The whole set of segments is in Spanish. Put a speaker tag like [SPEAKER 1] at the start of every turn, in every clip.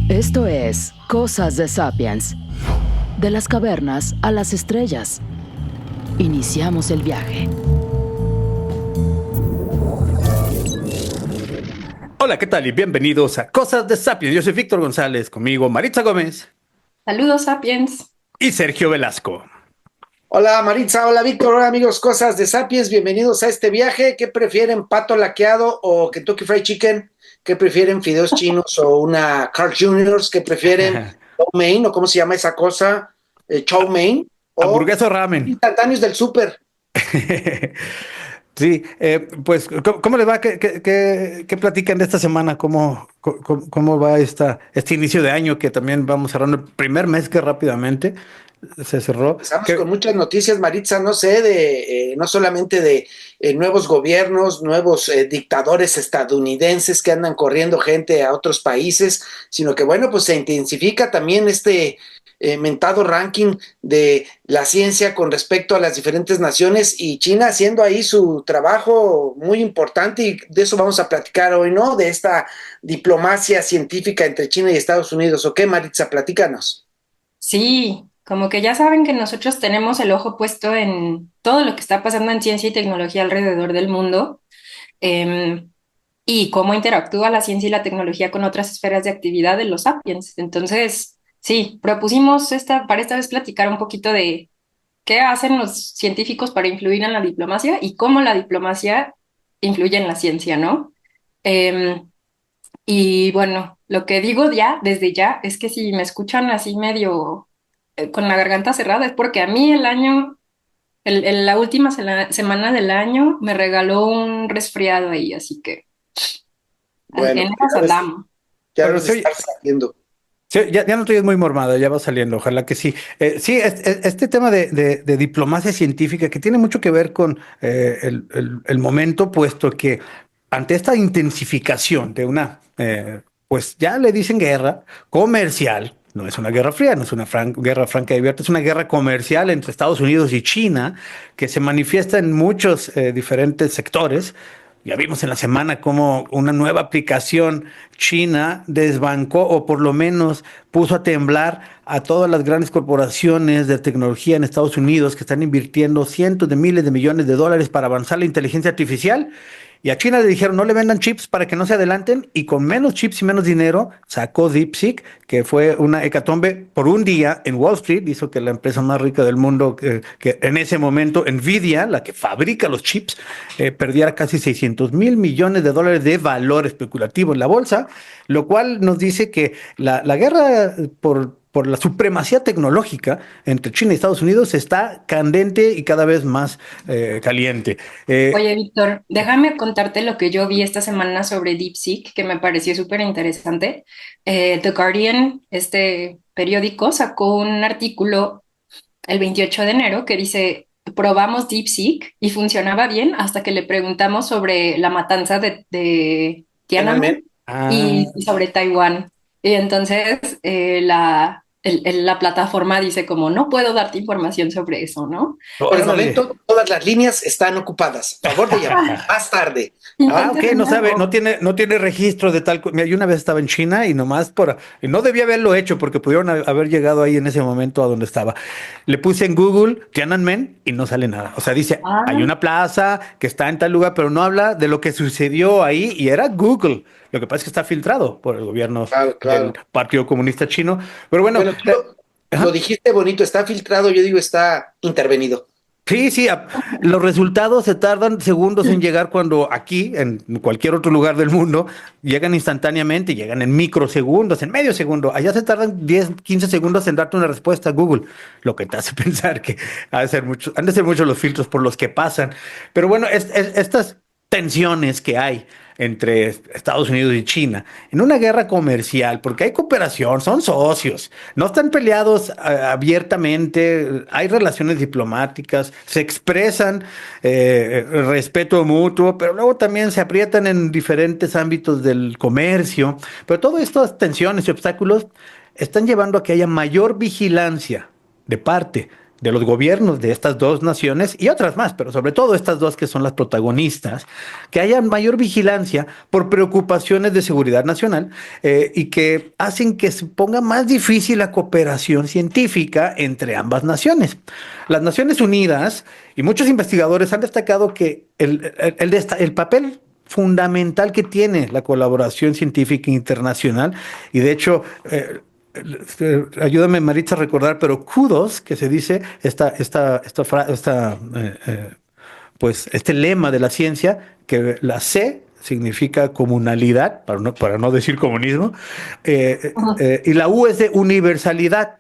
[SPEAKER 1] Esto es Cosas de Sapiens. De las cavernas a las estrellas. Iniciamos el viaje.
[SPEAKER 2] Hola, ¿qué tal? Y bienvenidos a Cosas de Sapiens. Yo soy Víctor González, conmigo Maritza Gómez
[SPEAKER 3] Saludos, Sapiens.
[SPEAKER 2] y Sergio Velasco.
[SPEAKER 4] Hola Maritza, hola Víctor, hola amigos, Cosas de Sapiens, bienvenidos a este viaje. ¿Qué prefieren, pato laqueado o Kentucky Fried Chicken? ¿Qué prefieren, fideos chinos o una Carl Jr.? ¿Qué prefieren, chow mein o cómo se llama esa cosa? Chow mein o
[SPEAKER 2] Hamburguesa o ramen.
[SPEAKER 4] instantáneos del súper.
[SPEAKER 2] Sí, pues, ¿cómo les va? ¿Qué platican de esta semana? ¿Cómo va este inicio de año que también vamos cerrando el primer mes que rápidamente se cerró?
[SPEAKER 4] Empezamos con muchas noticias, Maritza, no sé, no solamente de nuevos gobiernos, nuevos dictadores estadounidenses que andan corriendo gente a otros países, sino que bueno, pues se intensifica también este mentado ranking de la ciencia con respecto a las diferentes naciones y China haciendo ahí su trabajo muy importante y de eso vamos a platicar hoy, ¿no? De esta diplomacia científica entre China y Estados Unidos. ¿O qué, Maritza? Platícanos.
[SPEAKER 3] Sí, como que ya saben que nosotros tenemos el ojo puesto en todo lo que está pasando en ciencia y tecnología alrededor del mundo, em, y cómo interactúa la ciencia y la tecnología con otras esferas de actividad de los Sapiens. Entonces, sí, propusimos para esta vez platicar un poquito de qué hacen los científicos para influir en la diplomacia y cómo la diplomacia influye en la ciencia, ¿no? Em, Y bueno, lo que digo ya, desde ya, es que si me escuchan así medio con la garganta cerrada, es porque a mí el año, la última semana del año, me regaló un resfriado ahí, así que
[SPEAKER 4] Bueno,
[SPEAKER 3] en esas andamos.
[SPEAKER 4] ya
[SPEAKER 2] Pero
[SPEAKER 4] debes
[SPEAKER 2] sí,
[SPEAKER 4] estar saliendo.
[SPEAKER 2] sí, ya no estoy muy mormada, ya va saliendo, ojalá que sí. Sí, este tema de diplomacia científica que tiene mucho que ver con el momento, puesto que ante esta intensificación de pues ya le dicen guerra comercial, no es una guerra fría, no es una guerra franca y abierta, es una guerra comercial entre Estados Unidos y China que se manifiesta en muchos diferentes sectores. Ya vimos en la semana cómo una nueva aplicación china desbancó o por lo menos puso a temblar a todas las grandes corporaciones de tecnología en Estados Unidos que están invirtiendo cientos de miles de millones de dólares para avanzar la inteligencia artificial. Y a China le dijeron no le vendan chips para que no se adelanten y con menos chips y menos dinero sacó DeepSeek, que fue una hecatombe por un día en Wall Street, hizo que la empresa más rica del mundo, que en ese momento Nvidia, la que fabrica los chips, perdiera casi 600 mil millones de dólares de valor especulativo en la bolsa, lo cual nos dice que la guerra por la supremacía tecnológica entre China y Estados Unidos está candente y cada vez más caliente.
[SPEAKER 3] Oye, Víctor, déjame contarte lo que yo vi esta semana sobre DeepSeek, que me pareció súper interesante. The Guardian, este periódico, sacó un artículo el 28 de enero que dice, probamos DeepSeek y funcionaba bien hasta que le preguntamos sobre la matanza de Tiananmen
[SPEAKER 2] Ah,
[SPEAKER 3] y sobre Taiwán. Y entonces la plataforma dice como, no puedo darte información sobre eso, ¿no?
[SPEAKER 4] Por el
[SPEAKER 2] órale.
[SPEAKER 4] momento, todas las líneas están ocupadas. Favor de llamar más tarde.
[SPEAKER 2] Ah,
[SPEAKER 4] ¿Ah?
[SPEAKER 2] ok,
[SPEAKER 3] Entonces,
[SPEAKER 2] no sabe,
[SPEAKER 3] no,
[SPEAKER 2] no tiene registro de tal. Mira, yo una vez estaba en China y y no debía haberlo hecho porque pudieron haber llegado ahí en ese momento a donde estaba. Le puse en Google Tiananmen y no sale nada. O sea, dice, hay
[SPEAKER 3] ah,
[SPEAKER 2] una plaza que está en tal lugar, pero no habla de lo que sucedió ahí y era Google. Lo que pasa es que está filtrado por el gobierno
[SPEAKER 4] Claro,
[SPEAKER 2] del
[SPEAKER 4] claro.
[SPEAKER 2] Partido Comunista Chino. Pero bueno,
[SPEAKER 4] Bueno, tú lo
[SPEAKER 2] ajá.
[SPEAKER 4] dijiste bonito, está filtrado, yo digo está intervenido.
[SPEAKER 2] Sí, sí, los resultados se tardan segundos en llegar cuando aquí, en cualquier otro lugar del mundo, llegan instantáneamente, llegan en microsegundos, en medio segundo. Allá se tardan 10, 15 segundos en darte una respuesta a Google, lo que te hace pensar que han de ser muchos los filtros por los que pasan. Pero bueno, estas tensiones que hay entre Estados Unidos y China en una guerra comercial, porque hay cooperación, son socios, no están peleados abiertamente, hay relaciones diplomáticas, se expresan respeto mutuo, pero luego también se aprietan en diferentes ámbitos del comercio, pero todas estas tensiones y obstáculos están llevando a que haya mayor vigilancia de parte de los gobiernos de estas dos naciones y otras más, pero sobre todo estas dos que son las protagonistas, que haya mayor vigilancia por preocupaciones de seguridad nacional y que hacen que se ponga más difícil la cooperación científica entre ambas naciones. Las Naciones Unidas y muchos investigadores han destacado que el papel fundamental que tiene la colaboración científica internacional, y de hecho, ayúdame Maritza a recordar, pero kudos, que se dice, pues este lema de la ciencia, que la C significa comunalidad, para no decir comunismo, y la U es de universalidad.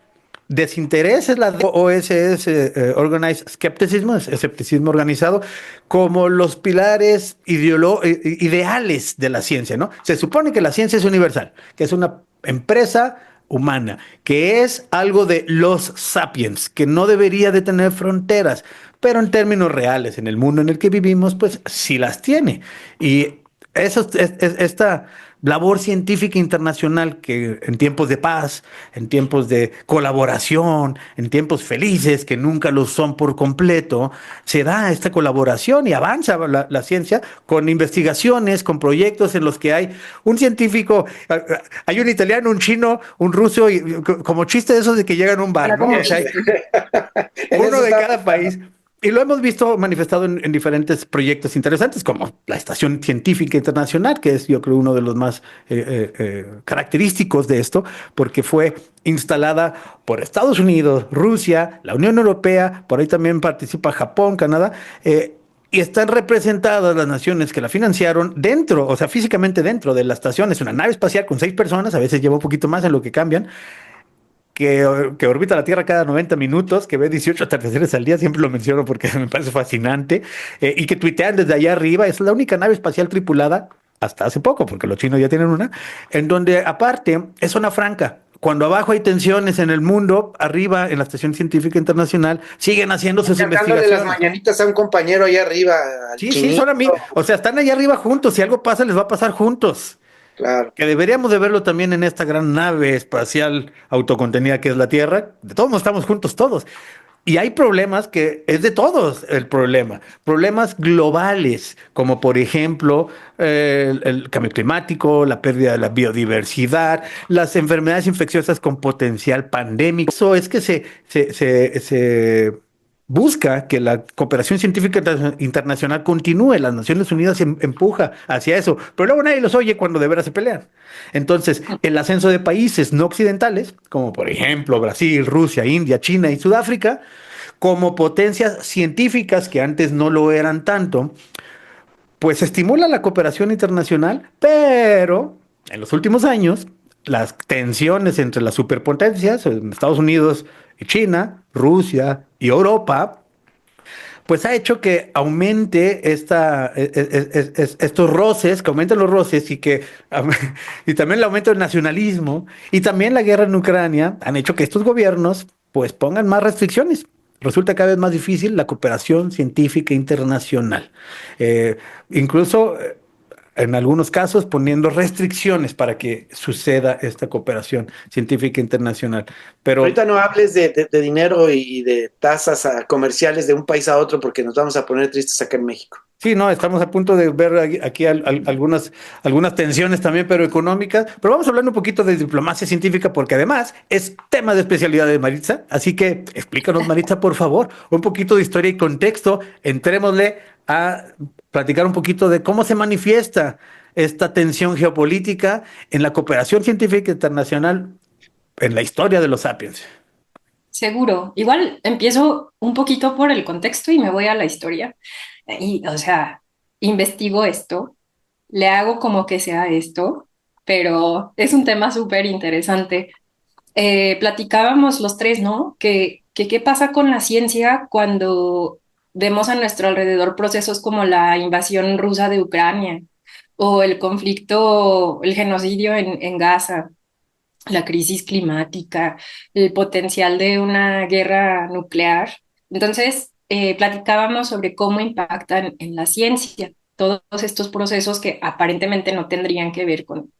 [SPEAKER 2] Desinterés es la OSS, Organized Skepticism, es escepticismo organizado, como los pilares ideales de la ciencia, ¿no? Se supone que la ciencia es universal, que es una empresa humana, que es algo de los sapiens, que no debería de tener fronteras, pero en términos reales, en el mundo en el que vivimos, pues sí las tiene. Y esta labor científica internacional que en tiempos de paz, en tiempos de colaboración, en tiempos felices que nunca lo son por completo, se da esta colaboración y avanza la ciencia con investigaciones, con proyectos en los que hay un científico, hay un italiano, un chino, un ruso, y como chiste de esos de que llegan a un bar, ¿no? O sea, uno de cada país. Y lo hemos visto manifestado en diferentes proyectos interesantes, como la Estación Científica Internacional, que es, yo creo, uno de los más característicos de esto, porque fue instalada por Estados Unidos, Rusia, la Unión Europea, por ahí también participa Japón, Canadá, y están representadas las naciones que la financiaron dentro, o sea, físicamente dentro de la estación. Es una nave espacial con 6 personas, a veces lleva un poquito más en lo que cambian, que orbita la Tierra cada 90 minutos, que ve 18 atardeceres al día, siempre lo menciono porque me parece fascinante, y que tuitean desde allá arriba. Es la única nave espacial tripulada, hasta hace poco, porque los chinos ya tienen una, en donde aparte es zona franca. Cuando abajo hay tensiones en el mundo, arriba en la Estación Científica Internacional siguen haciendo sus
[SPEAKER 4] Cantándole
[SPEAKER 2] investigaciones.
[SPEAKER 4] las mañanitas a un compañero allá arriba, al
[SPEAKER 2] Sí,
[SPEAKER 4] chinito.
[SPEAKER 2] son amigos. O sea, están allá arriba juntos. Si algo pasa, les va a pasar juntos.
[SPEAKER 4] Claro.
[SPEAKER 2] Que deberíamos de verlo también en esta gran nave espacial autocontenida que es la Tierra. De todos modos estamos juntos todos. Y hay problemas que es de todos el problema. Problemas globales, como por ejemplo el cambio climático, la pérdida de la biodiversidad, las enfermedades infecciosas con potencial pandémico. Eso es que se busca que la cooperación científica internacional continúe. Las Naciones Unidas empuja hacia eso, pero luego nadie los oye cuando de veras se pelean. Entonces, el ascenso de países no occidentales, como por ejemplo Brasil, Rusia, India, China y Sudáfrica, como potencias científicas que antes no lo eran tanto, pues estimula la cooperación internacional, pero en los últimos años las tensiones entre las superpotencias, Estados Unidos y China, Rusia y Europa, pues ha hecho que aumente estos roces, que aumenten los roces y también el aumento del nacionalismo y también la guerra en Ucrania han hecho que estos gobiernos pues pongan más restricciones. Resulta cada vez más difícil la cooperación científica internacional. Incluso en algunos casos poniendo restricciones para que suceda esta cooperación científica internacional. Pero
[SPEAKER 4] ahorita no hables de dinero y de tasas comerciales de un país a otro porque nos vamos a poner tristes acá en México.
[SPEAKER 2] sí, no, estamos a punto de ver aquí algunas tensiones también, pero económicas. Pero vamos a hablar un poquito de diplomacia científica porque además es tema de especialidad de Maritza. Así que explícanos, Maritza, por favor, un poquito de historia y contexto. Entrémosle a platicar un poquito de cómo se manifiesta esta tensión geopolítica en la cooperación científica internacional en la historia de los sapiens.
[SPEAKER 3] Seguro. Igual empiezo un poquito por el contexto y me voy a la historia. Y, o sea, investigo esto, le hago como que sea esto, pero es un tema súper interesante. Platicábamos los tres, ¿no? Que qué pasa con la ciencia cuando vemos a nuestro alrededor procesos como la invasión rusa de Ucrania o el conflicto, el genocidio en Gaza, la crisis climática, el potencial de una guerra nuclear. Entonces, platicábamos sobre cómo impactan en la ciencia todos estos procesos que aparentemente no tendrían que ver con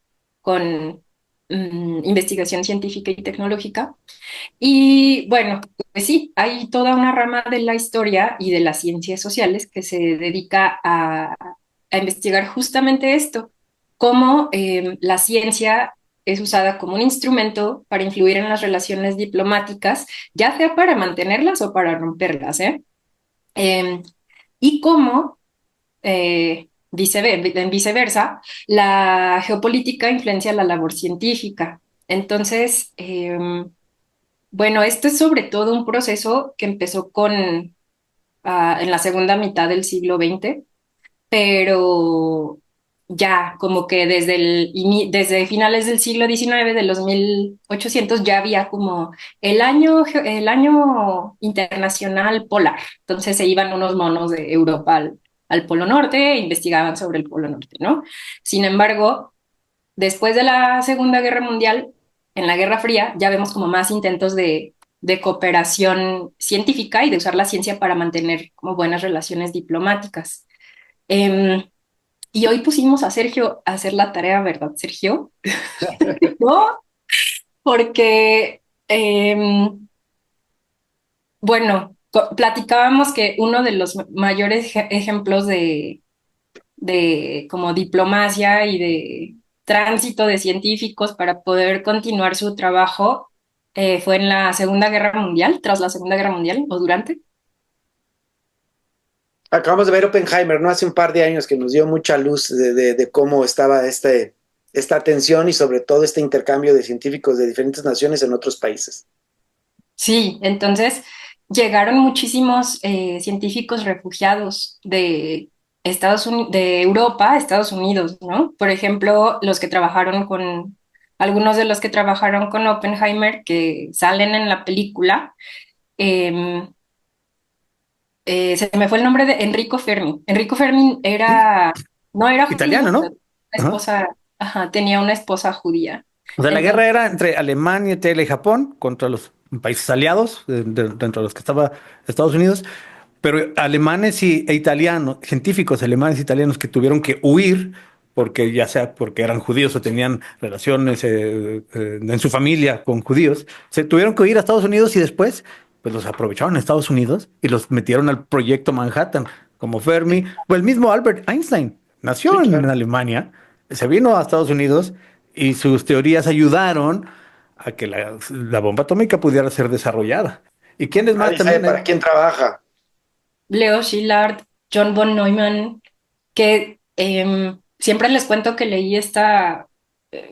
[SPEAKER 3] investigación científica y tecnológica. Y bueno, pues sí, hay toda una rama de la historia y de las ciencias sociales que se dedica a investigar justamente esto, cómo la ciencia es usada como un instrumento para influir en las relaciones diplomáticas, ya sea para mantenerlas o para romperlas, ¿eh? Eh, y cómo, en viceversa, la geopolítica influencia la labor científica. Entonces, bueno, esto es sobre todo un proceso que empezó en la segunda mitad del siglo XX, pero ya como que desde finales del siglo XIX, de los 1800, ya había como el año internacional polar. Entonces se iban unos monos de Europa al Polo Norte e investigaban sobre el Polo Norte, ¿no? Sin embargo, después de la Segunda Guerra Mundial, en la Guerra Fría, ya vemos como más intentos de cooperación científica y de usar la ciencia para mantener como buenas relaciones diplomáticas. Em, y hoy pusimos a Sergio a hacer la tarea, ¿verdad, Sergio? No, porque, bueno, platicábamos que uno de los mayores ejemplos de como diplomacia y de tránsito de científicos para poder continuar su trabajo fue en la Segunda Guerra Mundial, tras la Segunda Guerra Mundial o durante.
[SPEAKER 4] Acabamos de ver Oppenheimer, ¿no? Hace un par de años que nos dio mucha luz de cómo estaba esta tensión y sobre todo este intercambio de científicos de diferentes naciones en otros países.
[SPEAKER 3] Sí, entonces llegaron muchísimos científicos refugiados de de Europa a Estados Unidos, ¿no? Por ejemplo, algunos de los que trabajaron con Oppenheimer, que salen en la película, eh, se me fue el nombre de Enrico Fermi. Enrico Fermi
[SPEAKER 2] Sí,
[SPEAKER 3] no era judío,
[SPEAKER 2] italiano,
[SPEAKER 3] pero
[SPEAKER 2] ¿no? Ajá.
[SPEAKER 3] ajá, tenía una esposa judía.
[SPEAKER 2] O sea, la
[SPEAKER 3] Entonces,
[SPEAKER 2] guerra era entre Alemania, Italia y Japón contra los países aliados, dentro de los que estaba Estados Unidos, pero alemanes e italianos, científicos alemanes e italianos que tuvieron que huir, porque ya sea porque eran judíos o tenían relaciones en su familia con judíos, se tuvieron que huir a Estados Unidos y después pues los aprovecharon en Estados Unidos y los metieron al proyecto Manhattan, como Fermi, o el mismo Albert Einstein, nació
[SPEAKER 4] Sí,
[SPEAKER 2] en
[SPEAKER 4] claro.
[SPEAKER 2] Alemania, se vino a Estados Unidos y sus teorías ayudaron a que la bomba atómica pudiera ser desarrollada. ¿Y quiénes más
[SPEAKER 4] Nadie sabe
[SPEAKER 2] también?
[SPEAKER 4] para quién trabaja.
[SPEAKER 3] Leo Szilard, John von Neumann, que siempre les cuento que leí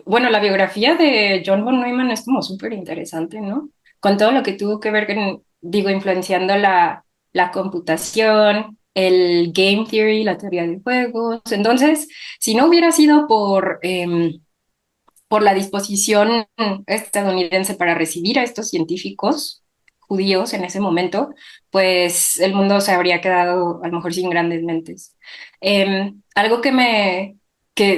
[SPEAKER 3] bueno, la biografía de John von Neumann es como súper interesante, ¿no? Con todo lo que tuvo que ver con, digo, influenciando la computación, el game theory, la teoría de juegos. Entonces, si no hubiera sido por la disposición estadounidense para recibir a estos científicos judíos en ese momento, pues el mundo se habría quedado a lo mejor sin grandes mentes. Algo que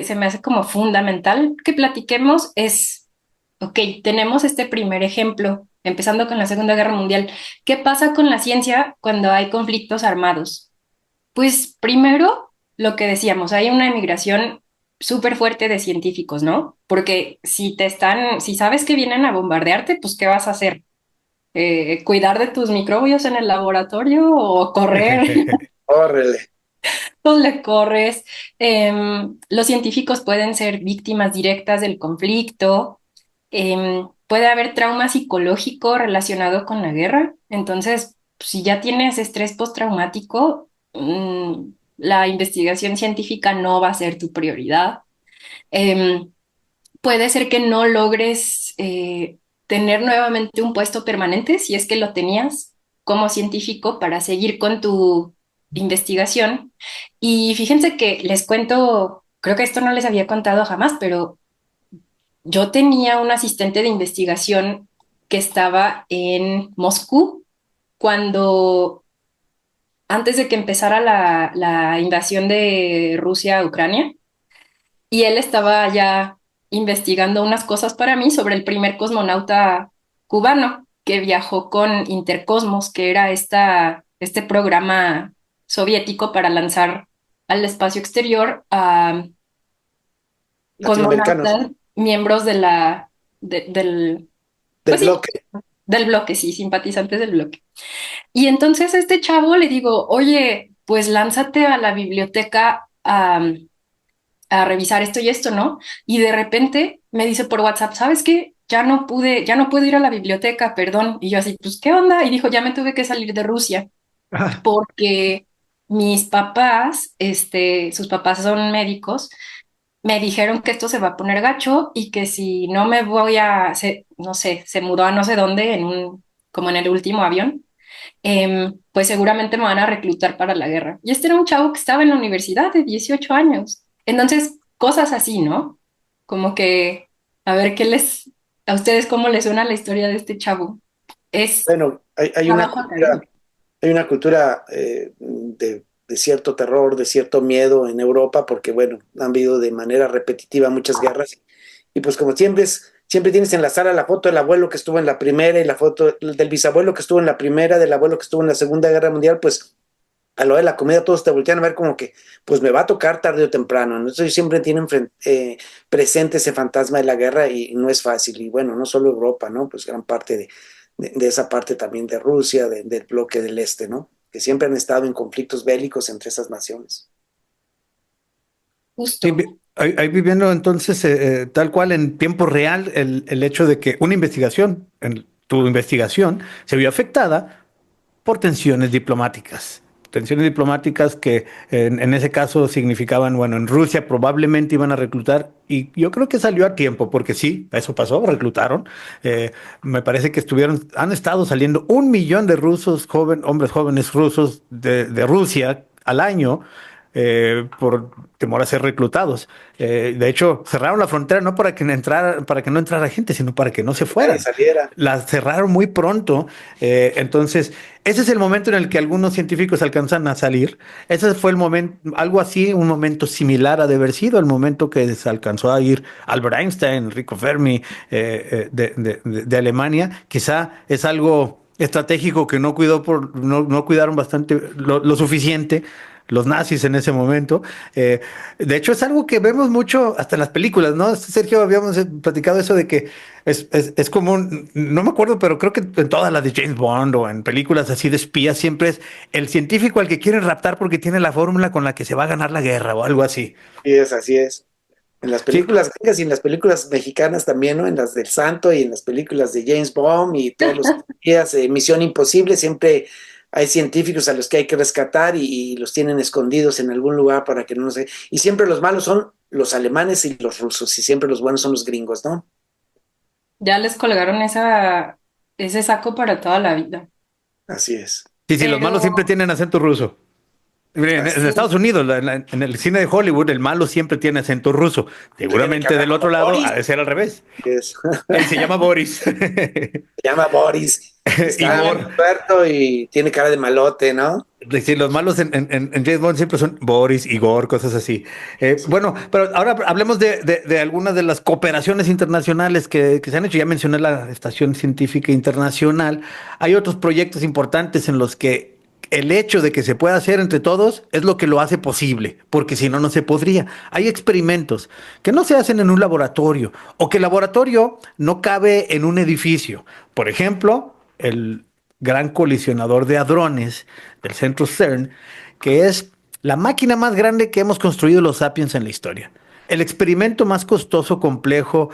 [SPEAKER 3] se me hace como fundamental que platiquemos es, ok, tenemos este primer ejemplo, empezando con la Segunda Guerra Mundial. ¿Qué pasa con la ciencia cuando hay conflictos armados? Pues primero, lo que decíamos, hay una emigración súper fuerte de científicos, ¿no? Porque si sabes que vienen a bombardearte, pues ¿qué vas a hacer? ¿Cuidar de tus microbios en el laboratorio o correr?
[SPEAKER 4] Órale.
[SPEAKER 3] Pues le corres. Los científicos pueden ser víctimas directas del conflicto. Puede haber trauma psicológico relacionado con la guerra. Entonces, si ya tienes estrés postraumático, la investigación científica no va a ser tu prioridad. Em, Puede ser que no logres tener nuevamente un puesto permanente si es que lo tenías como científico para seguir con tu investigación. Y fíjense que les cuento, creo que esto no les había contado jamás, pero yo tenía un asistente de investigación que estaba en Moscú cuando, antes de que empezara la invasión de Rusia a Ucrania, y él estaba ya investigando unas cosas para mí sobre el primer cosmonauta cubano que viajó con Intercosmos, que era este programa soviético para lanzar al espacio exterior a
[SPEAKER 4] Latinoamericanos.
[SPEAKER 3] cosmonautas. miembros de del,
[SPEAKER 4] Del
[SPEAKER 3] pues sí,
[SPEAKER 4] bloque.
[SPEAKER 3] del bloque, sí, simpatizantes del bloque. Y entonces a este chavo le digo, oye, pues lánzate a la biblioteca a revisar esto y esto, ¿no? Y de repente me dice por WhatsApp, ¿sabes qué? Ya no puedo ir a la biblioteca, perdón. Y yo así, pues, ¿qué onda? Y dijo, ya me tuve que salir de Rusia
[SPEAKER 2] Ah,
[SPEAKER 3] porque mis papás, sus papás son médicos, me dijeron que esto se va a poner gacho y que si no me voy no sé, se mudó a no sé dónde como en el último avión, pues seguramente me van a reclutar para la guerra. Y este era un chavo que estaba en la universidad de 18 años. Entonces, cosas así, ¿no? Como que, a ver, a ustedes cómo les suena la historia de este chavo. Es
[SPEAKER 4] Bueno, hay una
[SPEAKER 3] trabajo
[SPEAKER 4] cultura,
[SPEAKER 3] académico.
[SPEAKER 4] hay una cultura de cierto terror, de cierto miedo en Europa, porque bueno, han habido de manera repetitiva muchas guerras. Y pues como siempre tienes en la sala la foto del abuelo que estuvo en la primera y la foto del bisabuelo que estuvo en la primera, del abuelo que estuvo en la Segunda Guerra Mundial, pues a lo de la comida todos te voltean a ver como que pues me va a tocar tarde o temprano, ¿no? Entonces siempre tienen presente ese fantasma de la guerra y no es fácil. Y bueno, no solo Europa, ¿no? Pues gran parte de esa parte también de Rusia, del bloque del este, ¿no? Que siempre han estado en conflictos bélicos entre esas naciones.
[SPEAKER 2] sí,
[SPEAKER 3] Justo.
[SPEAKER 2] ahí viviendo entonces tal cual en tiempo real el hecho de que una investigación, tu investigación, se vio afectada por tensiones diplomáticas. Tensiones diplomáticas que en ese caso significaban, bueno, en Rusia probablemente iban a reclutar y yo creo que salió a tiempo porque sí, eso pasó, reclutaron. Eh, Me parece que han estado saliendo 1 millón de rusos, hombres jóvenes rusos de Rusia al año por temor a ser reclutados. De hecho, cerraron la frontera no para que no entrara gente, sino para que no se
[SPEAKER 4] Que nadie
[SPEAKER 2] fueran.
[SPEAKER 4] saliera.
[SPEAKER 2] La cerraron muy pronto. Entonces, ese es el momento en el que algunos científicos alcanzan a salir. Ese fue el momento, algo así, un momento similar a de haber sido el momento que se alcanzó a ir Albert Einstein, Enrico Fermi, de Alemania. Quizá es algo estratégico que no cuidaron bastante lo suficiente los nazis en ese momento. Eh, de hecho, es algo que vemos mucho hasta en las películas, ¿no? Sergio, habíamos platicado eso de que es común, no me acuerdo, pero creo que en todas las de James Bond o en películas así de espías siempre es el científico al que quieren raptar porque tiene la fórmula con la que se va a ganar la guerra o algo así.
[SPEAKER 4] Y es así es. En las
[SPEAKER 2] Sí,
[SPEAKER 4] películas gringas y en las películas mexicanas también, ¿no? En las del Santo y en las películas de James Bond y todos los días, Misión Imposible, siempre hay científicos a los que hay que rescatar y los tienen escondidos en algún lugar para que no se... Y siempre los malos son los alemanes y los rusos y siempre los buenos son los gringos, ¿no?
[SPEAKER 3] Ya les colgaron ese saco para toda la vida.
[SPEAKER 4] Así es.
[SPEAKER 2] sí, sí, los malos
[SPEAKER 3] Pero
[SPEAKER 2] siempre tienen acento ruso. En
[SPEAKER 4] Así
[SPEAKER 3] sí,
[SPEAKER 2] Estados Unidos, en el cine de Hollywood, el malo siempre tiene acento ruso.
[SPEAKER 4] tiene que
[SPEAKER 2] Seguramente
[SPEAKER 4] hablar
[SPEAKER 2] del otro
[SPEAKER 4] como
[SPEAKER 2] lado
[SPEAKER 4] Boris.
[SPEAKER 2] ha de ser al revés.
[SPEAKER 4] Es.
[SPEAKER 2] Él se llama Boris.
[SPEAKER 4] Se llama Boris. Está
[SPEAKER 2] Igor.
[SPEAKER 4] muerto y tiene cara de malote, ¿no?
[SPEAKER 2] Sí, los malos en James Bond siempre son Boris, Igor, cosas así.
[SPEAKER 4] Sí.
[SPEAKER 2] Bueno, pero ahora hablemos de algunas de las cooperaciones internacionales que se han hecho. Ya mencioné la Estación Científica Internacional. Hay otros proyectos importantes en los que el hecho de que se pueda hacer entre todos es lo que lo hace posible, porque si no, no se podría. Hay experimentos que no se hacen en un laboratorio o que el laboratorio no cabe en un edificio. Por ejemplo, el gran colisionador de hadrones del centro CERN, que es la máquina más grande que hemos construido los sapiens en la historia. El experimento más costoso, complejo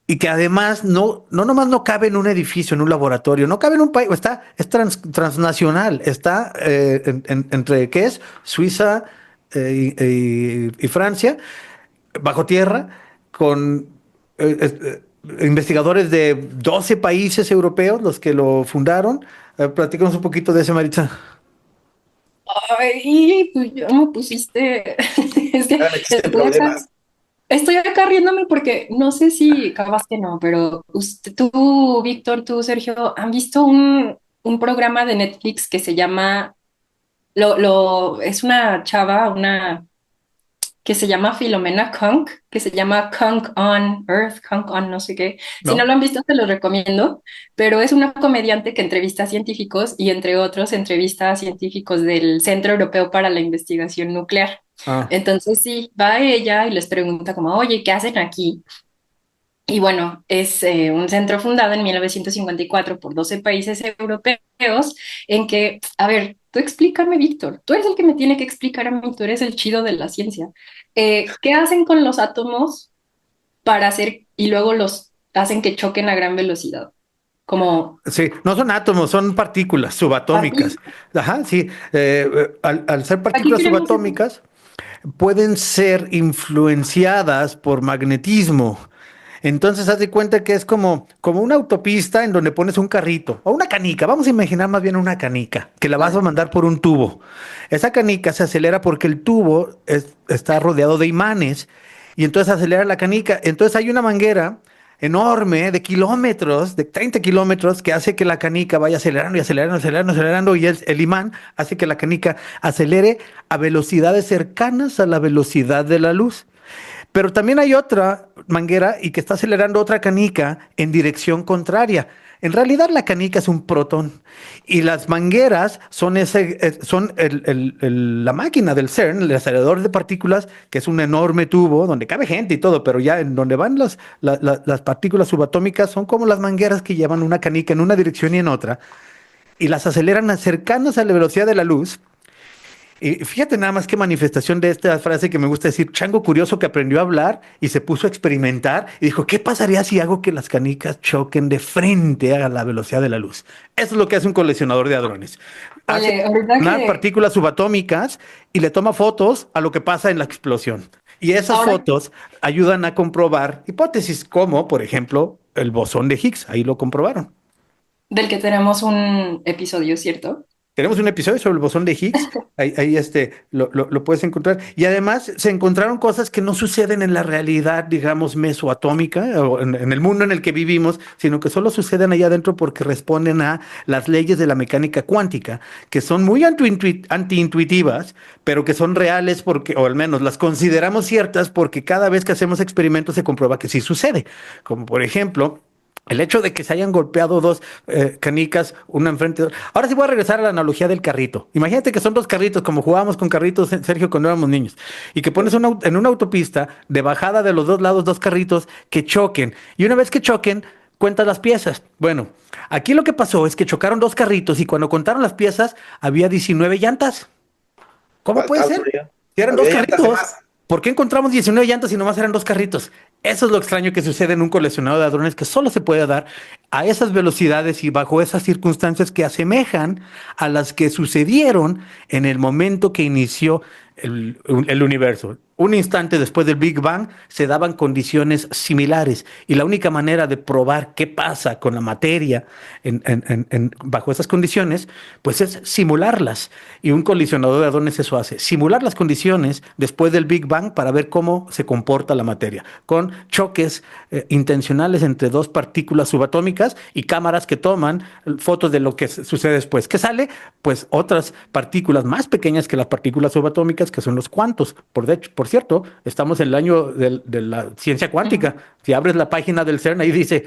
[SPEAKER 2] y que además no nomás no cabe en un edificio, en un laboratorio, no cabe en un país, es transnacional, está entre, ¿qué es? Suiza y Francia, bajo tierra, con investigadores de 12 países europeos, los que lo fundaron. Platícanos un poquito de ese, Maritza.
[SPEAKER 3] ay, pues ya me pusiste, es que
[SPEAKER 4] Ya me metiste en
[SPEAKER 3] estoy acá,
[SPEAKER 4] problemas.
[SPEAKER 3] estoy acá riéndome porque no sé si capaz que no, pero tú, Víctor, tú, Sergio, ¿han visto un programa de Netflix que se llama, es una chava, que se llama Filomena Kunk, que se llama Kunk on Earth, Kunk on no sé qué. Si no
[SPEAKER 2] ¿No?
[SPEAKER 3] lo han visto, te lo recomiendo, pero es una comediante que entrevista a científicos y entre otros entrevista a científicos del Centro Europeo para la Investigación Nuclear.
[SPEAKER 2] Ah,
[SPEAKER 3] Entonces sí, va ella y les pregunta como, oye, ¿qué hacen aquí? Y bueno, es un centro fundado en 1954 por 12 países europeos en que, a ver, tú explícame, Víctor, tú eres el que me tiene que explicar a mí, tú eres el chido de la ciencia. ¿Qué hacen con los átomos para hacer y luego los hacen que choquen a gran velocidad? Como
[SPEAKER 2] Sí, no son átomos, son partículas subatómicas.
[SPEAKER 3] partículas.
[SPEAKER 2] Ajá, sí. Al ser
[SPEAKER 3] Aquí
[SPEAKER 2] partículas
[SPEAKER 3] queremos eso.
[SPEAKER 2] subatómicas, pueden ser influenciadas por magnetismo. Entonces, haz de cuenta que es como una autopista en donde pones un carrito o una canica. Vamos a imaginar más bien una canica que la vas a
[SPEAKER 3] Vale.
[SPEAKER 2] mandar por un tubo. Esa canica se acelera porque el tubo está rodeado de imanes y entonces acelera la canica. Entonces hay una manguera enorme de kilómetros, de 30 kilómetros, que hace que la canica vaya acelerando y acelerando, acelerando, acelerando, y el imán hace que la canica acelere a velocidades cercanas a la velocidad de la luz. Pero también hay otra manguera y que está acelerando otra canica en dirección contraria. En realidad la canica es un protón y las mangueras son, la máquina del CERN, el acelerador de partículas, que es un enorme tubo donde cabe gente y todo, pero ya en donde van las partículas subatómicas son como las mangueras que llevan una canica en una dirección y en otra y las aceleran cercanas a la velocidad de la luz. Y fíjate nada más qué manifestación de esta frase que me gusta decir, chango curioso que aprendió a hablar y se puso a experimentar y dijo, ¿qué pasaría si hago que las canicas choquen de frente a la velocidad de la luz? Eso es lo que hace un coleccionador de hadrones. Hace
[SPEAKER 3] Oye, ahorita
[SPEAKER 2] unas
[SPEAKER 3] que,
[SPEAKER 2] partículas subatómicas y le toma fotos a lo que pasa en la explosión. Y esas
[SPEAKER 3] ahora
[SPEAKER 2] fotos ayudan a comprobar hipótesis como, por ejemplo, el bosón de Higgs. Ahí lo comprobaron.
[SPEAKER 3] del que tenemos un episodio, ¿cierto?
[SPEAKER 2] Tenemos un episodio sobre el bosón de Higgs, ahí lo puedes encontrar. Y además se encontraron cosas que no suceden en la realidad, digamos, mesoatómica o en el mundo en el que vivimos, sino que solo suceden allá adentro porque responden a las leyes de la mecánica cuántica, que son muy antiintuitivas, pero que son reales porque, o al menos las consideramos ciertas porque cada vez que hacemos experimentos se comprueba que sí sucede. Como por ejemplo, el hecho de que se hayan golpeado dos canicas, una enfrente de otra. Ahora sí voy a regresar a la analogía del carrito. Imagínate que son dos carritos, como jugábamos con carritos, Sergio, cuando éramos niños, y que pones en una autopista de bajada de los dos lados dos carritos que choquen. Y una vez que choquen, cuentas las piezas. Bueno, aquí lo que pasó es que chocaron dos carritos y cuando contaron las piezas había 19 llantas. ¿Cómo puede
[SPEAKER 4] Faltaba
[SPEAKER 2] ser?
[SPEAKER 4] todavía.
[SPEAKER 2] Si eran dos
[SPEAKER 4] Había llantas de
[SPEAKER 2] carritos,
[SPEAKER 4] más.
[SPEAKER 2] ¿por qué encontramos 19 llantas y nomás eran dos carritos? Eso es lo extraño que sucede en un coleccionado de hadrones que solo se puede dar a esas velocidades y bajo esas circunstancias que asemejan a las que sucedieron en el momento que inició el universo. Un instante después del Big Bang se daban condiciones similares y la única manera de probar qué pasa con la materia bajo esas condiciones, pues es simularlas. Y un colisionador de hadrones eso hace, simular las condiciones después del Big Bang para ver cómo se comporta la materia, con choques intencionales entre dos partículas subatómicas y cámaras que toman fotos de lo que sucede después. ¿Qué sale? Pues otras partículas más pequeñas que las partículas subatómicas, que son los cuantos. Por cierto, estamos en el año de la ciencia cuántica.
[SPEAKER 3] Ujú.
[SPEAKER 2] Si abres la página del CERN, ahí dice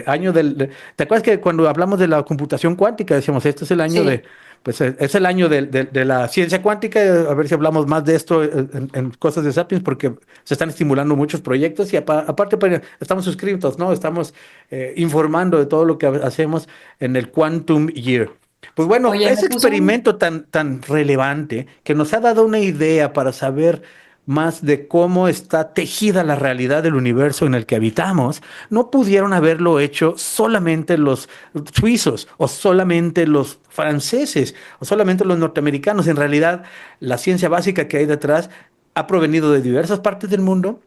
[SPEAKER 2] año ¿Te acuerdas que cuando hablamos de la computación cuántica decíamos, este es el año
[SPEAKER 3] Sí.
[SPEAKER 2] pues es el año de la ciencia cuántica? A ver si hablamos más de esto en cosas de Sapiens, porque se están estimulando muchos proyectos y aparte pues, estamos suscritos, ¿no? Estamos informando de todo lo que hacemos en el Quantum Year. Pues bueno,
[SPEAKER 3] Oye, me
[SPEAKER 2] ese
[SPEAKER 3] puso un...
[SPEAKER 2] experimento tan relevante que nos ha dado una idea para saber más de cómo está tejida la realidad del universo en el que habitamos, no pudieron haberlo hecho solamente los suizos o solamente los franceses o solamente los norteamericanos. En realidad, la ciencia básica que hay detrás ha provenido de diversas partes del mundo.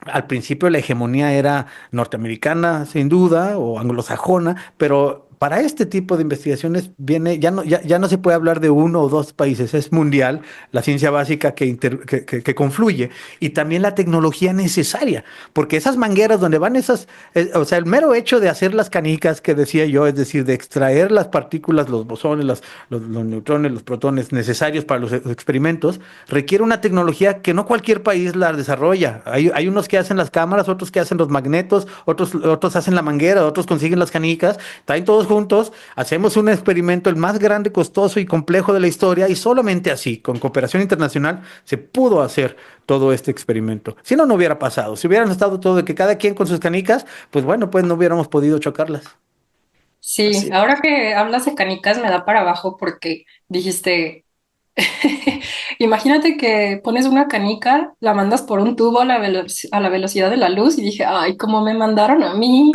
[SPEAKER 2] Al principio la hegemonía era norteamericana, sin duda, o anglosajona, pero para este tipo de investigaciones viene, ya no se puede hablar de uno o dos países, es mundial la ciencia básica que confluye y también la tecnología necesaria, porque esas mangueras donde van o sea, el mero hecho de hacer las canicas que decía yo, es decir, de extraer las partículas, los bosones, los neutrones, los protones necesarios para los experimentos, requiere una tecnología que no cualquier país la desarrolla. Hay unos que hacen las cámaras, otros que hacen los magnetos, otros hacen la manguera, otros consiguen las canicas, traen todos juntos, hacemos un experimento, el más grande, costoso y complejo de la historia, y solamente así, con cooperación internacional, se pudo hacer todo este experimento. Si no, no hubiera pasado. Si hubieran estado todo de que cada quien con sus canicas, pues bueno, pues no hubiéramos podido chocarlas.
[SPEAKER 3] Sí,
[SPEAKER 4] Así.
[SPEAKER 3] ahora que hablas de canicas me da para abajo porque dijiste, imagínate que pones una canica, la mandas por un tubo a a la velocidad de la luz y dije, ay, cómo me mandaron a mí.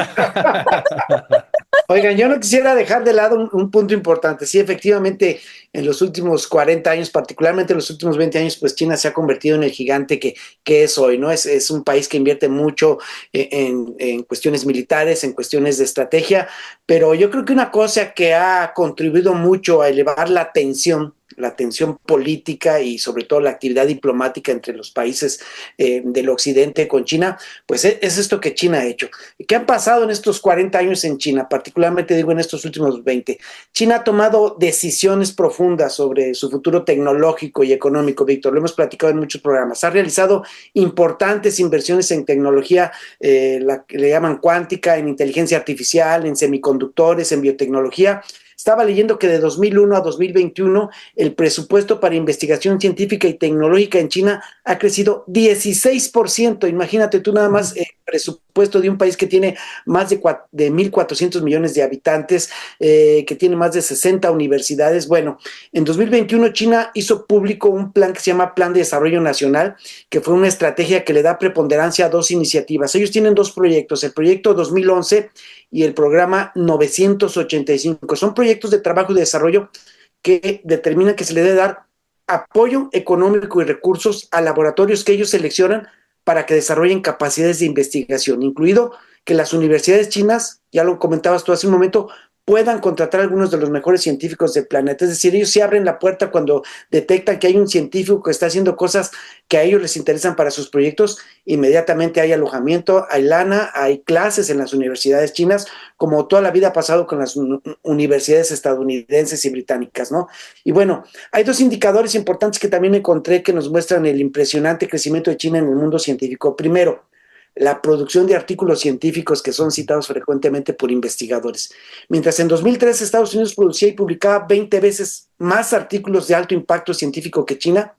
[SPEAKER 4] Oigan, yo no quisiera dejar de lado un punto importante. Sí, efectivamente, en los últimos 40 años, particularmente en los últimos 20 años, pues China se ha convertido en el gigante que es hoy, ¿no? Es un país que invierte mucho en cuestiones militares, en cuestiones de estrategia, pero yo creo que una cosa que ha contribuido mucho a elevar la tensión política y sobre todo la actividad diplomática entre los países del occidente con China, pues es esto que China ha hecho. ¿Qué ha pasado en estos 40 años en China? Particularmente digo en estos últimos 20. China ha tomado decisiones profundas sobre su futuro tecnológico y económico, Víctor. Lo hemos platicado en muchos programas. Ha realizado importantes inversiones en tecnología, la que le llaman cuántica, en inteligencia artificial, en semiconductores, en biotecnología. Estaba leyendo que de 2001 a 2021 el presupuesto para investigación científica y tecnológica en China ha crecido 16%. Imagínate tú nada más presupuesto de un país que tiene más de 1.400 millones de habitantes, que tiene más de 60 universidades. Bueno, en 2021 China hizo público un plan que se llama Plan de Desarrollo Nacional, que fue una estrategia que le da preponderancia a dos iniciativas. Ellos tienen dos proyectos, el proyecto 2011 y el programa 985. Son proyectos de trabajo y de desarrollo que determinan que se le debe dar apoyo económico y recursos a laboratorios que ellos seleccionan para que desarrollen capacidades de investigación, incluido que las universidades chinas, ya lo comentabas tú hace un momento, puedan contratar a algunos de los mejores científicos del planeta. Es decir, ellos sí abren la puerta cuando detectan que hay un científico que está haciendo cosas que a ellos les interesan para sus proyectos. Inmediatamente hay alojamiento, hay lana, hay clases en las universidades chinas, como toda la vida ha pasado con las universidades estadounidenses y británicas, ¿no? Y bueno, hay dos indicadores importantes que también encontré que nos muestran el impresionante crecimiento de China en el mundo científico. Primero, la producción de artículos científicos que son citados frecuentemente por investigadores. Mientras en 2003 Estados Unidos producía y publicaba 20 veces más artículos de alto impacto científico que China,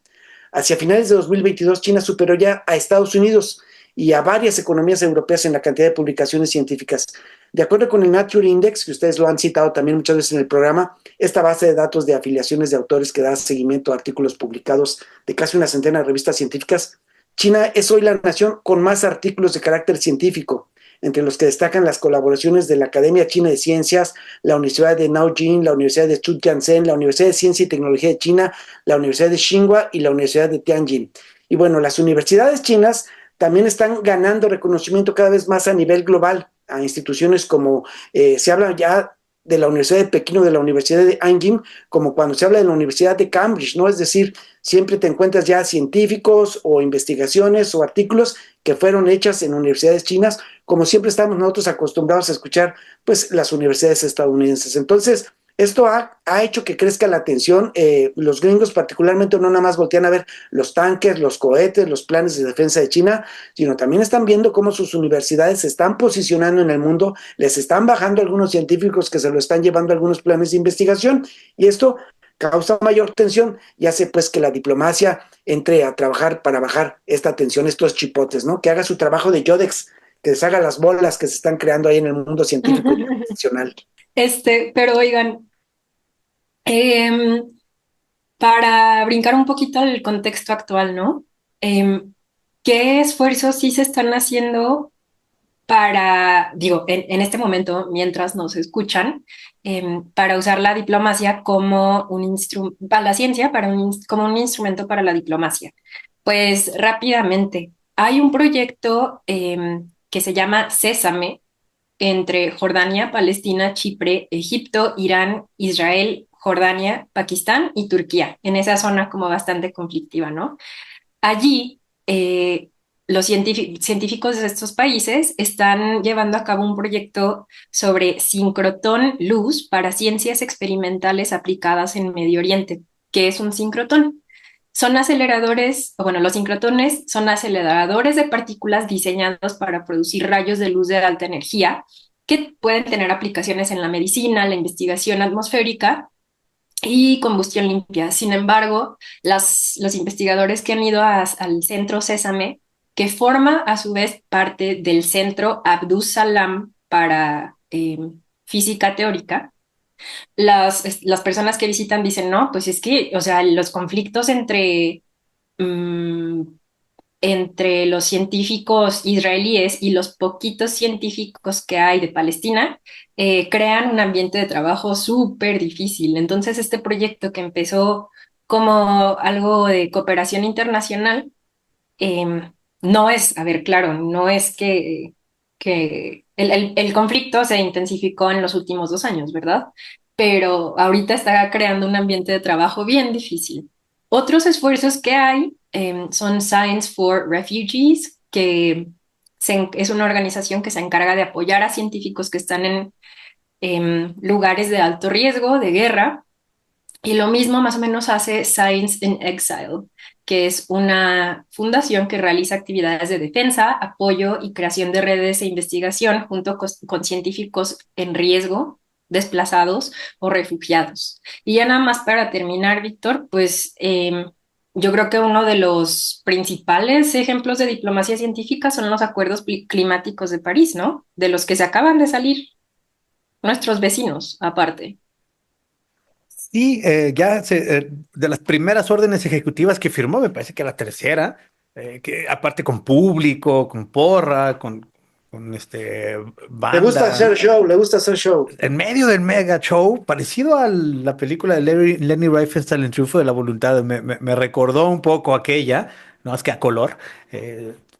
[SPEAKER 4] hacia finales de 2022 China superó ya a Estados Unidos y a varias economías europeas en la cantidad de publicaciones científicas. De acuerdo con el Nature Index, que ustedes lo han citado también muchas veces en el programa, esta base de datos de afiliaciones de autores que da seguimiento a artículos publicados de casi una centena de revistas científicas, China es hoy la nación con más artículos de carácter científico, entre los que destacan las colaboraciones de la Academia China de Ciencias, la Universidad de Nanjing, la Universidad de Zhujiang, la Universidad de Ciencia y Tecnología de China, la Universidad de Tsinghua y la Universidad de Tianjin. Y bueno, las universidades chinas también están ganando reconocimiento cada vez más a nivel global, a instituciones como se habla ya de la Universidad de Pekín o de la Universidad de Anjing, como cuando se habla de la Universidad de Cambridge, ¿no? Es decir, siempre te encuentras ya científicos o investigaciones o artículos que fueron hechas en universidades chinas, como siempre estamos nosotros acostumbrados a escuchar, pues, las universidades estadounidenses. Entonces, esto ha hecho que crezca la atención. Los gringos particularmente no nada más voltean a ver los tanques, los cohetes, los planes de defensa de China, sino también están viendo cómo sus universidades se están posicionando en el mundo, les están bajando algunos científicos que se lo están llevando a algunos planes de investigación, y esto causa mayor tensión y hace pues que la diplomacia entre a trabajar para bajar esta tensión, estos chipotes, ¿no? Que haga su trabajo de Yodex, que deshaga las bolas que se están creando ahí en el mundo científico y profesional.
[SPEAKER 3] Pero oigan, em, para brincar un poquito al contexto actual, ¿no? ¿Qué esfuerzos sí se están haciendo para, digo, en este momento, mientras nos escuchan, para usar la diplomacia como un instrumento, para la ciencia, como un instrumento para la diplomacia? Pues rápidamente, hay un proyecto que se llama Sésame entre Jordania, Palestina, Chipre, Egipto, Irán, Israel, Jordania, Pakistán y Turquía, en esa zona como bastante conflictiva, ¿no? Allí, los científicos de estos países están llevando a cabo un proyecto sobre sincrotrón luz para ciencias experimentales aplicadas en Medio Oriente. ¿Qué es un sincrotrón? Son aceleradores, o bueno, los sincrotrones son aceleradores de partículas diseñados para producir rayos de luz de alta energía que pueden tener aplicaciones en la medicina, la investigación atmosférica y combustión limpia. Sin embargo, los investigadores que han ido al centro Sésame, que forma a su vez parte del centro Abdus Salam para física teórica, las personas que visitan dicen, no, pues es que, o sea, los conflictos mm, entre los científicos israelíes y los poquitos científicos que hay de Palestina, crean un ambiente de trabajo súper difícil. Entonces, este proyecto que empezó como algo de cooperación internacional, eh, no es, a ver, claro, no es que el conflicto se intensificó en los últimos 2 años, ¿verdad? Pero ahorita está creando un ambiente de trabajo bien difícil. Otros esfuerzos que hay son Science for Refugees, que es una organización que se encarga de apoyar a científicos que están en lugares de alto riesgo, de guerra, y lo mismo más o menos hace Science in Exile, que es una fundación que realiza actividades de defensa, apoyo y creación de redes de investigación junto con científicos en riesgo, desplazados o refugiados. Y ya nada más para terminar, Víctor, pues yo creo que uno de los principales ejemplos de diplomacia científica son los acuerdos climáticos de París, ¿no? De los que se acaban de salir nuestros vecinos, aparte.
[SPEAKER 2] Sí, de las primeras órdenes ejecutivas que firmó, me parece que la tercera, que aparte con público, con porra, con
[SPEAKER 4] Le gusta
[SPEAKER 2] banda,
[SPEAKER 4] hacer show, le gusta hacer show.
[SPEAKER 2] en medio del mega show, parecido a la película de Lenny Riefenstahl, El triunfo de la voluntad, me recordó un poco aquella, no es que a color,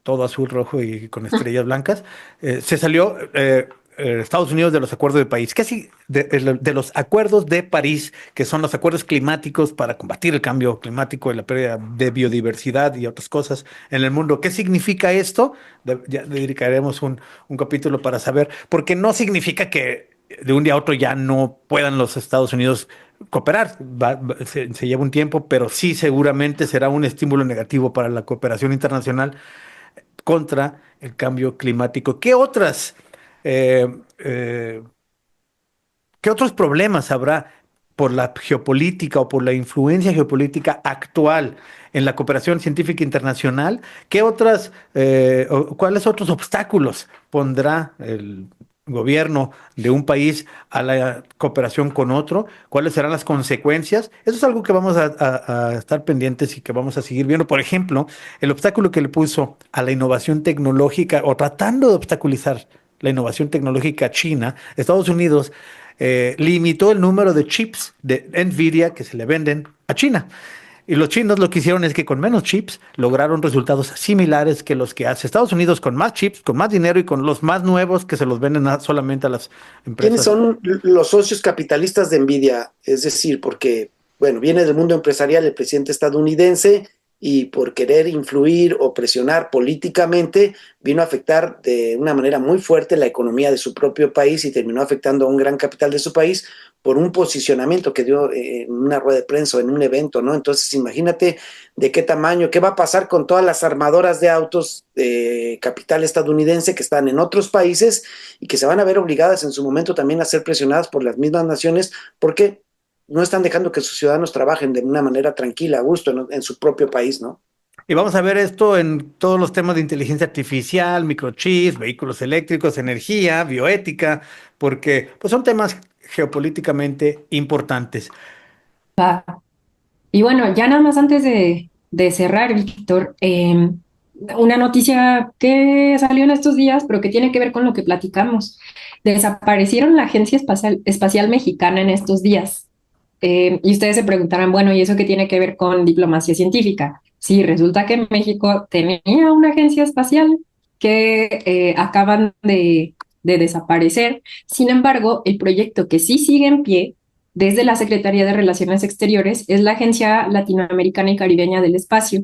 [SPEAKER 2] todo azul, rojo y con estrellas blancas. Se salió Estados Unidos de los acuerdos de París, casi de los acuerdos de París, que son los acuerdos climáticos para combatir el cambio climático y la pérdida de biodiversidad y otras cosas en el mundo. ¿Qué significa esto? Ya dedicaremos un capítulo para saber, porque no significa que de un día a otro ya no puedan los Estados Unidos cooperar. Se lleva un tiempo, pero sí seguramente será un estímulo negativo para la cooperación internacional contra el cambio climático. Eh, eh, ¿Qué otros problemas habrá por la geopolítica o por la influencia geopolítica actual en la cooperación científica internacional? ¿Cuáles otros obstáculos pondrá el gobierno de un país a la cooperación con otro? ¿Cuáles serán las consecuencias? Eso es algo que vamos a estar pendientes y que vamos a seguir viendo. Por ejemplo, el obstáculo que le puso a la innovación tecnológica o tratando de obstaculizar la innovación tecnológica china, Estados Unidos limitó el número de chips de Nvidia que se le venden a China. Y los chinos lo que hicieron es que con menos chips lograron resultados similares que los que hace Estados Unidos con más chips, con más dinero y con los más nuevos que se los venden solamente a las
[SPEAKER 4] ¿Quiénes
[SPEAKER 2] empresas.
[SPEAKER 4] son los socios capitalistas de Nvidia? Es decir, porque, bueno, viene del mundo empresarial el presidente estadounidense y por querer influir o presionar políticamente vino a afectar de una manera muy fuerte la economía de su propio país y terminó afectando a un gran capital de su país por un posicionamiento que dio en una rueda de prensa o en un evento, ¿no? Entonces imagínate de qué tamaño, qué va a pasar con todas las armadoras de autos de capital estadounidense que están en otros países y que se van a ver obligadas en su momento también a ser presionadas por las mismas naciones porque no están dejando que sus ciudadanos trabajen de una manera tranquila, a gusto en su propio país, ¿no?
[SPEAKER 2] Y vamos a ver esto en todos los temas de inteligencia artificial, microchips, vehículos eléctricos, energía, bioética, porque pues, son temas geopolíticamente importantes.
[SPEAKER 3] Va. Y bueno, ya nada más antes de cerrar, Víctor, una noticia que salió en estos días, pero que tiene que ver con lo que platicamos. Desaparecieron la Agencia Espacial Mexicana en estos días. Y ustedes se preguntarán, bueno, ¿y eso qué tiene que ver con diplomacia científica? Sí, resulta que México tenía una agencia espacial que acaban de desaparecer. Sin embargo, el proyecto que sí sigue en pie desde la Secretaría de Relaciones Exteriores es la Agencia Latinoamericana y Caribeña del Espacio.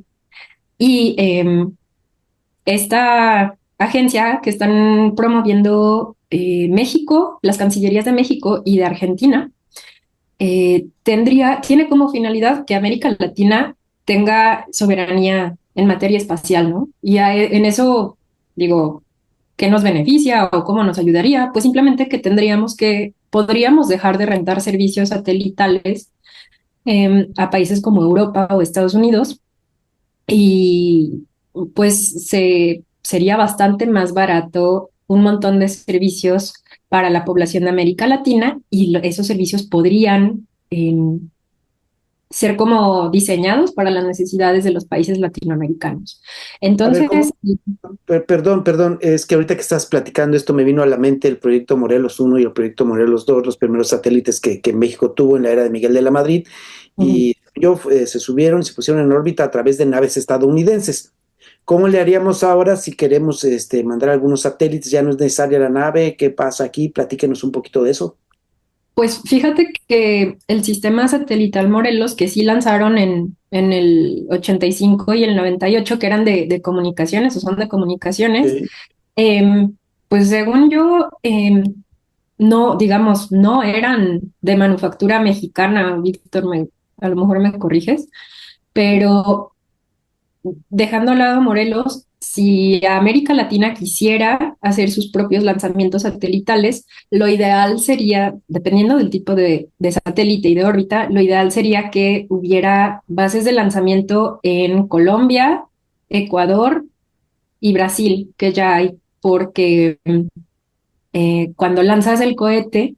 [SPEAKER 3] Y esta agencia que están promoviendo México, las Cancillerías de México y de Argentina, tiene como finalidad que América Latina tenga soberanía en materia espacial, ¿no? Y en eso, digo, qué nos beneficia o cómo nos ayudaría, pues simplemente que podríamos dejar de rentar servicios satelitales a países como Europa o Estados Unidos y pues sería bastante más barato un montón de servicios para la población de América Latina y esos servicios podrían ser como diseñados para las necesidades de los países latinoamericanos.
[SPEAKER 4] A ver,
[SPEAKER 3] Entonces,
[SPEAKER 4] perdón, es que ahorita que estás platicando esto me vino a la mente el proyecto Morelos 1 y el proyecto Morelos 2, los primeros satélites que México tuvo en la era de Miguel de la Madrid, y se subieron y se pusieron en órbita a través de naves estadounidenses. ¿Cómo le haríamos ahora si queremos mandar algunos satélites? Ya no es necesaria la nave. ¿Qué pasa aquí? Platíquenos un poquito de eso.
[SPEAKER 3] pues fíjate que el sistema satelital Morelos, que sí lanzaron en el 85 y el 98, que eran de comunicaciones o son de comunicaciones,
[SPEAKER 4] Sí.
[SPEAKER 3] pues según yo, no, digamos, no eran de manufactura mexicana. Víctor, a lo mejor me corriges, pero dejando a lado Morelos, si América Latina quisiera hacer sus propios lanzamientos satelitales, lo ideal sería, dependiendo del tipo de satélite y de órbita, lo ideal sería que hubiera bases de lanzamiento en Colombia, Ecuador y Brasil, que ya hay, porque cuando lanzas el cohete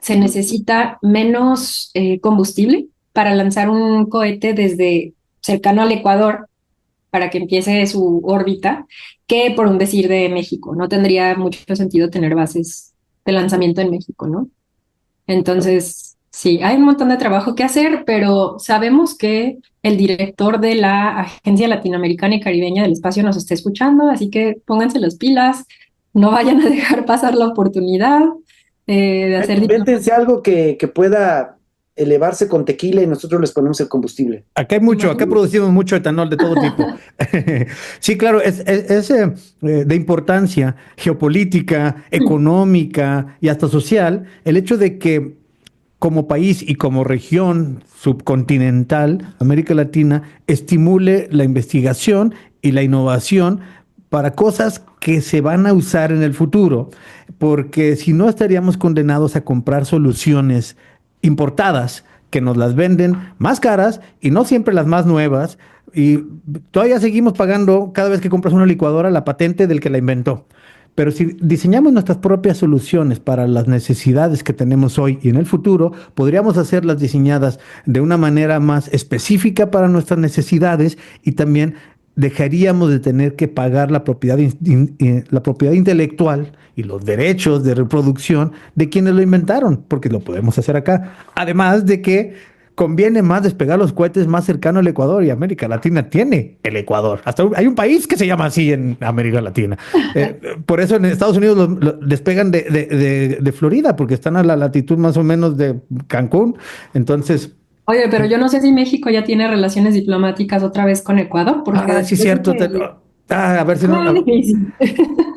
[SPEAKER 3] se necesita menos combustible para lanzar un cohete desde cercano al Ecuador para que empiece su órbita, que por un decir de México. No tendría mucho sentido tener bases de lanzamiento en México, ¿no? Entonces, sí, hay un montón de trabajo que hacer, pero sabemos que el director de la Agencia Latinoamericana y Caribeña del Espacio nos está escuchando, así que pónganse las pilas, no vayan a dejar pasar la oportunidad de hacer
[SPEAKER 4] Invéntense algo que pueda elevarse con tequila y nosotros les ponemos el combustible.
[SPEAKER 2] Acá hay mucho, acá producimos mucho etanol de todo tipo. Sí, claro, es de importancia geopolítica, económica y hasta social el hecho de que como país y como región subcontinental, América Latina, estimule la investigación y la innovación para cosas que se van a usar en el futuro, porque si no estaríamos condenados a comprar soluciones importadas que nos las venden más caras y no siempre las más nuevas, y todavía seguimos pagando cada vez que compras una licuadora la patente del que la inventó. Pero si diseñamos nuestras propias soluciones para las necesidades que tenemos hoy y en el futuro, podríamos hacerlas diseñadas de una manera más específica para nuestras necesidades y también dejaríamos de tener que pagar la propiedad intelectual y los derechos de reproducción de quienes lo inventaron, porque lo podemos hacer acá. Además de que conviene más despegar los cohetes más cercano al Ecuador, y América Latina tiene el Ecuador. Hay un país que se llama así en América Latina. Por eso en Estados Unidos despegan de Florida, porque están a la latitud más o menos de Cancún. Entonces,
[SPEAKER 3] Oye, pero yo no sé si México ya tiene relaciones diplomáticas otra vez con Ecuador, porque
[SPEAKER 2] sí,
[SPEAKER 3] después de
[SPEAKER 2] cierto.
[SPEAKER 3] que...
[SPEAKER 2] A ver si
[SPEAKER 3] Ah, difícil.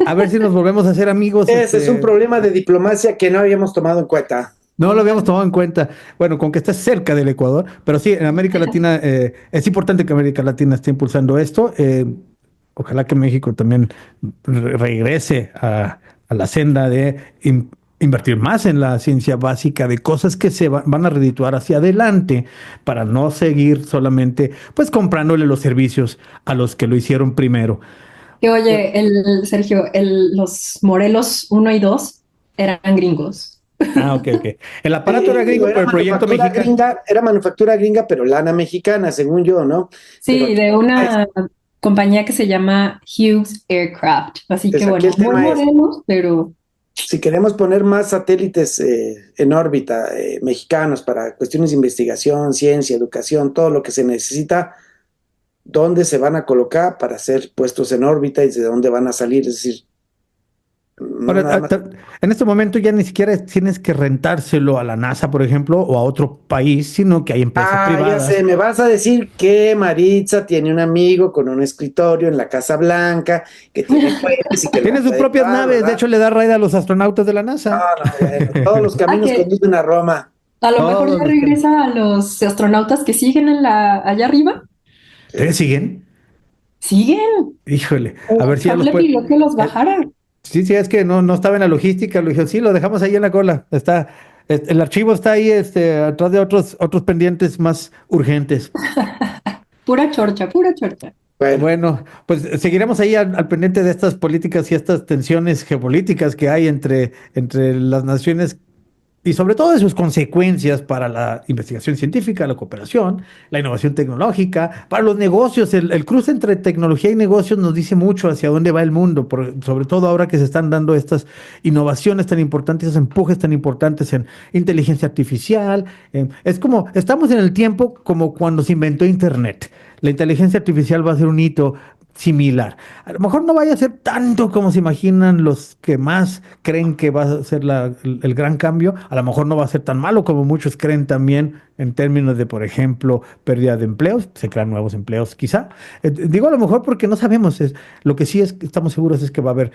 [SPEAKER 2] a ver si nos volvemos a hacer amigos.
[SPEAKER 4] Ese es un problema de diplomacia que no habíamos tomado en cuenta.
[SPEAKER 2] No lo habíamos tomado en cuenta. Bueno, con que esté cerca del Ecuador, pero sí, en América Latina es importante que América Latina esté impulsando esto. Ojalá que México también regrese a la senda de invertir más en la ciencia básica de cosas que van a redituar hacia adelante para no seguir solamente pues comprándole los servicios a los que lo hicieron primero.
[SPEAKER 3] Que oye, Sergio, los Morelos 1 y 2 eran gringos.
[SPEAKER 2] Ah, ok. El aparato era gringo, pero el proyecto mexicano.
[SPEAKER 4] Era manufactura gringa, pero lana mexicana, según yo, ¿no?
[SPEAKER 3] Sí, de una compañía que se llama Hughes Aircraft. Así que bueno, muy Morelos, pero...
[SPEAKER 4] Si queremos poner más satélites en órbita mexicanos para cuestiones de investigación, ciencia, educación, todo lo que se necesita, ¿dónde se van a colocar para ser puestos en órbita y de dónde van a salir? Es decir,
[SPEAKER 2] ahora, en este momento ya ni siquiera tienes que rentárselo a la NASA, por ejemplo, o a otro país, sino que hay empresas privadas.
[SPEAKER 4] Ya sé, me vas a decir que Maritza tiene un amigo con un escritorio en la Casa Blanca, que tiene cohetes y que
[SPEAKER 2] tiene sus propias naves, ¿verdad? De hecho le da raid a los astronautas de la NASA.
[SPEAKER 4] Bueno, todos los caminos conducen a Roma.
[SPEAKER 3] A lo mejor ya regresa a los astronautas que siguen allá arriba.
[SPEAKER 2] ¿Siguen?
[SPEAKER 3] Siguen.
[SPEAKER 2] Híjole, a ver si ya
[SPEAKER 3] le pidió que los bajara.
[SPEAKER 2] Sí, sí, es que no estaba en la logística. Lo dije, sí, lo dejamos ahí en la cola. El archivo está ahí, atrás de otros pendientes más urgentes.
[SPEAKER 3] Pura chorcha, pura chorcha.
[SPEAKER 4] Bueno,
[SPEAKER 2] Bueno, pues seguiremos ahí al pendiente de estas políticas y estas tensiones geopolíticas que hay entre las naciones y sobre todo de sus consecuencias para la investigación científica, la cooperación, la innovación tecnológica, para los negocios. El cruce entre tecnología y negocios nos dice mucho hacia dónde va el mundo, sobre todo ahora que se están dando estas innovaciones tan importantes, esos empujes tan importantes en inteligencia artificial. Es como, estamos en el tiempo como cuando se inventó Internet. La inteligencia artificial va a ser un hito similar. A lo mejor no vaya a ser tanto como se imaginan los que más creen que va a ser el gran cambio. A lo mejor no va a ser tan malo como muchos creen también en términos de, por ejemplo, pérdida de empleos. Se crean nuevos empleos, quizá. Digo a lo mejor porque no sabemos. Lo que sí es que estamos seguros es que va a haber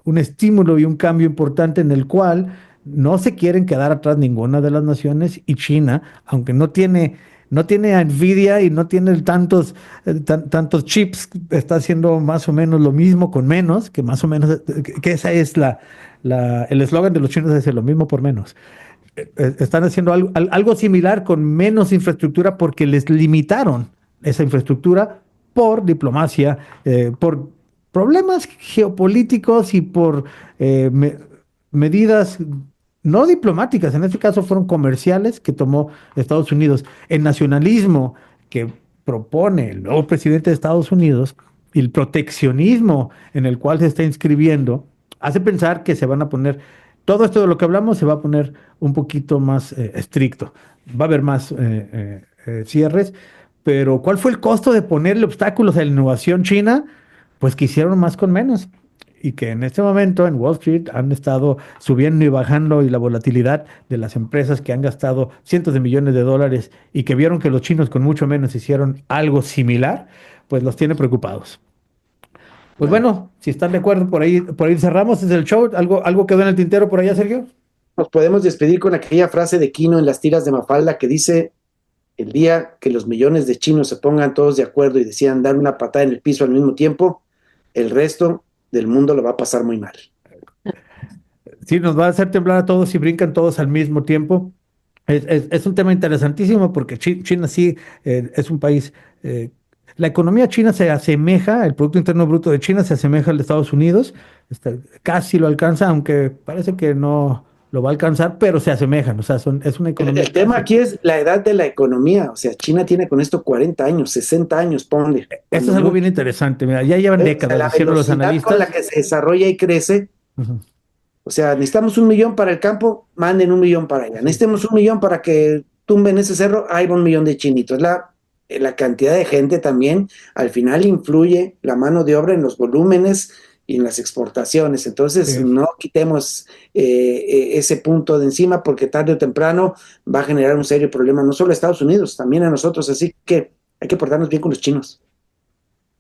[SPEAKER 2] un estímulo y un cambio importante en el cual no se quieren quedar atrás ninguna de las naciones y China, aunque no tiene a Nvidia y no tiene tantos chips, está haciendo más o menos lo mismo con menos, que más o menos, que esa es el eslogan de los chinos, es lo mismo por menos. Están haciendo algo similar con menos infraestructura porque les limitaron esa infraestructura por diplomacia, por problemas geopolíticos y por medidas no diplomáticas, en este caso fueron comerciales que tomó Estados Unidos. El nacionalismo que propone el nuevo presidente de Estados Unidos y el proteccionismo en el cual se está inscribiendo hace pensar que se van a poner, todo esto de lo que hablamos se va a poner un poquito más estricto. Va a haber más cierres, pero ¿cuál fue el costo de ponerle obstáculos a la innovación china? Pues que hicieron más con menos y que en este momento en Wall Street han estado subiendo y bajando y la volatilidad de las empresas que han gastado cientos de millones de dólares y que vieron que los chinos con mucho menos hicieron algo similar, pues los tiene preocupados. Pues
[SPEAKER 4] bueno.
[SPEAKER 2] bueno, si están de acuerdo, por ahí cerramos desde el show. ¿Algo quedó en el tintero por allá, Sergio?
[SPEAKER 4] Nos podemos despedir con aquella frase de Quino en las tiras de Mafalda que dice: el día que los millones de chinos se pongan todos de acuerdo y decidan dar una patada en el piso al mismo tiempo, el resto del mundo lo va a pasar muy mal.
[SPEAKER 2] Sí, nos va a hacer temblar a todos y brincan todos al mismo tiempo. Es un tema interesantísimo porque China sí es un país. La economía china se asemeja, el Producto Interno Bruto de China se asemeja al de Estados Unidos, casi lo alcanza, aunque parece que no lo va a alcanzar, pero se asemejan, o sea, es una economía.
[SPEAKER 4] El tema aquí es la edad de la economía, o sea, China tiene con esto 40 años, 60 años, ponle.
[SPEAKER 2] Esto es algo bien interesante, mira, ya llevan décadas
[SPEAKER 4] La
[SPEAKER 2] diciendo los
[SPEAKER 4] velocidad
[SPEAKER 2] analistas.
[SPEAKER 4] con la que se desarrolla y crece.
[SPEAKER 2] Ujú.
[SPEAKER 4] O sea, necesitamos 1 millón para el campo, manden 1 millón para allá. Necesitamos 1 millón para que tumben ese cerro, ahí va 1 millón de chinitos. La cantidad de gente también, al final influye la mano de obra en los volúmenes y en las exportaciones. Entonces,
[SPEAKER 2] Sí.
[SPEAKER 4] no quitemos ese punto de encima porque tarde o temprano va a generar un serio problema, no solo a Estados Unidos, también a nosotros. Así que hay que portarnos bien con los chinos.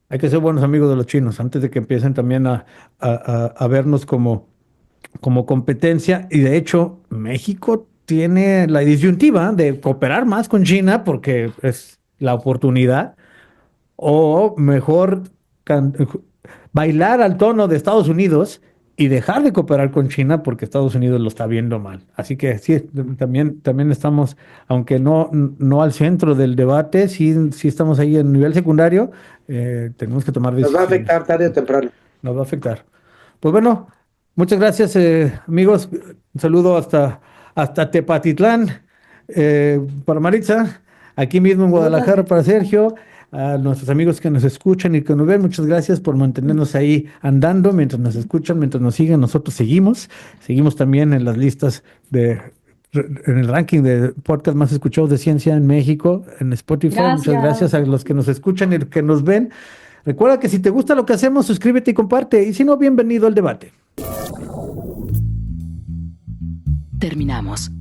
[SPEAKER 2] Hay que ser buenos amigos de los chinos antes de que empiecen también a vernos como competencia. Y de hecho, México tiene la disyuntiva de cooperar más con China porque es la oportunidad, o mejor bailar al tono de Estados Unidos y dejar de cooperar con China porque Estados Unidos lo está viendo mal. Así que sí, también estamos, aunque no al centro del debate, sí estamos ahí en nivel secundario, tenemos que tomar
[SPEAKER 4] Nos va a
[SPEAKER 2] decisiones.
[SPEAKER 4] afectar tarde o temprano.
[SPEAKER 2] Nos va a afectar. Pues bueno, muchas gracias, amigos. Un saludo hasta Tepatitlán, para Maritza, aquí mismo en Guadalajara para Sergio, a nuestros amigos que nos escuchan y que nos ven. Muchas gracias por mantenernos ahí andando mientras nos escuchan, mientras nos siguen. Nosotros seguimos también en las listas en el ranking de podcast más escuchados de ciencia en México, en Spotify. Muchas gracias a los que nos escuchan y que nos ven. Recuerda que si te gusta lo que hacemos, suscríbete y comparte. Y si no, bienvenido al debate.
[SPEAKER 1] Terminamos.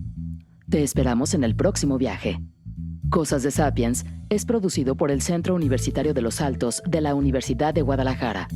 [SPEAKER 1] Te esperamos en el próximo viaje. Cosas de Sapiens es producido por el Centro Universitario de los Altos de la Universidad de Guadalajara.